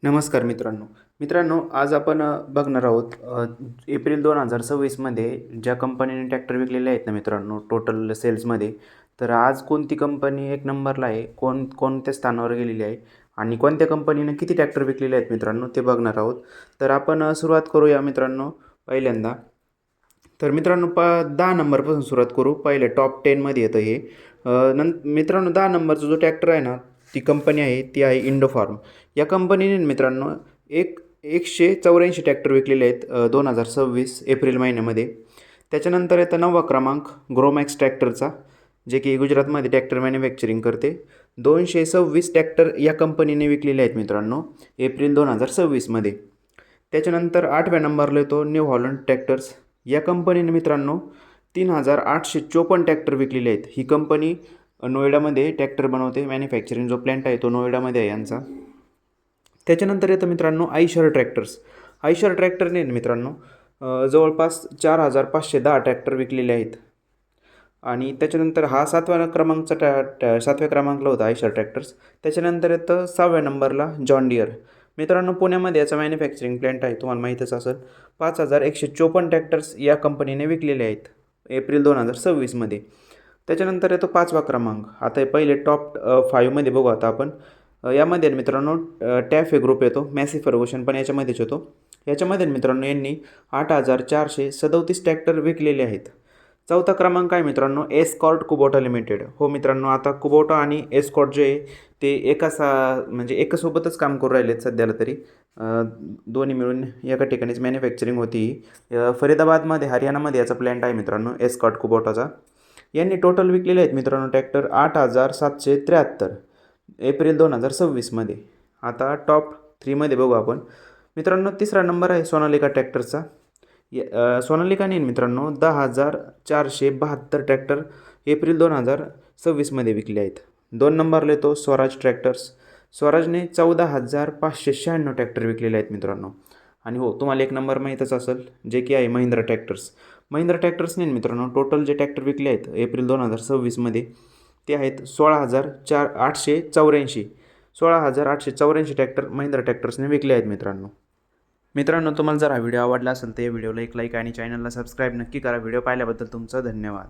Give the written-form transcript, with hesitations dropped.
नमस्कार मित्रांनो, आज आपण बघणार आहोत एप्रिल 2026मध्ये ज्या कंपनीने ट्रॅक्टर विकलेले आहेत ना मित्रांनो, टोटल सेल्समध्ये. तर आज कोणती कंपनी एक नंबरला आहे, कोणत्या स्थानावर गेलेली आहे आणि कोणत्या कंपनीने किती ट्रॅक्टर विकलेले आहेत मित्रांनो, ते बघणार आहोत. तर आपण सुरुवात करूया मित्रांनो पहिल्यांदा. तर मित्रांनो 10 नंबरपासून सुरुवात करू. पहिले टॉप 10मध्ये येतं हे. मित्रांनो 10 नंबरचा जो ट्रॅक्टर आहे ना, ती कंपनी आहे ती आहे इंडोफार्म. या कंपनीने मित्रांनो 184 ट्रॅक्टर विकलेले आहेत 2026 एप्रिल महिन्यामध्ये. त्याच्यानंतर येतं 9वा क्रमांक ग्रोमॅक्स ट्रॅक्टरचा, जे की गुजरातमध्ये ट्रॅक्टर मॅन्युफॅक्चरिंग करते. 226 ट्रॅक्टर या कंपनीने विकलेले आहेत मित्रांनो एप्रिल 2026मध्ये. त्याच्यानंतर 8व्या नंबरला येतो न्यू हॉलंड ट्रॅक्टर्स. या कंपनीने मित्रांनो 3854 ट्रॅक्टर विकलेले आहेत. ही कंपनी नोएडामध्ये ट्रॅक्टर बनवते. मॅन्युफॅक्चरिंग जो प्लॅन्ट आहे तो नोएडामध्ये आहे यांचा. त्याच्यानंतर येतं मित्रांनो आयशर ट्रॅक्टर्स. आयशर ट्रॅक्टरने मित्रांनो जवळपास 4510 ट्रॅक्टर विकलेले आहेत. आणि त्याच्यानंतर हा 7व्या क्रमांकचा 7व्या क्रमांकला होता आयशर ट्रॅक्टर्स. त्याच्यानंतर येतं 6व्या नंबरला जॉन डिअर. मित्रांनो पुण्यामध्ये याचा मॅन्युफॅक्चरिंग प्लॅन्ट आहे, तुम्हाला माहीतच असेल. 5154 ट्रॅक्टर्स या कंपनीने विकलेले आहेत एप्रिल 2026मध्ये. त्याच्यानंतर येतो 5वा क्रमांक. आता पहिले टॉप 5मध्ये बघू आता आपण. यामध्ये मित्रांनो टॅफे ग्रुप येतो, मॅसी फर्गुसन पण याच्यामध्येच येतो. याच्यामध्ये मित्रांनो यांनी 8437 ट्रॅक्टर विकलेले आहेत. 4था क्रमांक आहे मित्रांनो एस्कॉर्ट कुबोटा लिमिटेड. हो मित्रांनो, आता कुबोटा आणि एस्कॉर्ट जे आहे ते म्हणजे एकासोबतच काम करू राहिले आहेत सध्याला तरी. दोन्ही मिळून एका ठिकाणीच मॅन्युफॅक्चरिंग होती. फरीदाबादमध्ये हरियाणामध्ये याचा प्लॅन्ट आहे मित्रांनो एस्कॉर्ट कुबोटाचा. यांनी टोटल विकलेले आहेत मित्रांनो ट्रॅक्टर 8773 एप्रिल 2026मध्ये. आता टॉप 3मध्ये बघू आपण. मित्रांनो 3रा नंबर आहे सोनालिका ट्रॅक्टरचा. सोनालिकाने मित्रांनो 10472 ट्रॅक्टर एप्रिल 2026मध्ये विकले आहेत. 2 नंबरला येतो स्वराज ट्रॅक्टर्स. स्वराजने 14596 ट्रॅक्टर विकलेले आहेत मित्रांनो. आणि हो, तुम्हाला एक नंबर माहीतच असेल, जे की आहे महिंद्रा ट्रॅक्टर्स. महिंद्रा ट्रॅक्टर्सने मित्रांनो टोटल जे ट्रॅक्टर विकले आहेत एप्रिल 2026मध्ये ते आहेत 16884 ट्रॅक्टर महिंद्रा ट्रॅक्टर्सने विकले आहेत मित्रांनो तुम्हाला जर हा व्हिडिओ आवडला असेल तर या व्हिडिओला एक लाईक आणि चॅनलला सबस्क्राईब नक्की करा. व्हिडिओ पाहिल्याबद्दल तुमचं धन्यवाद.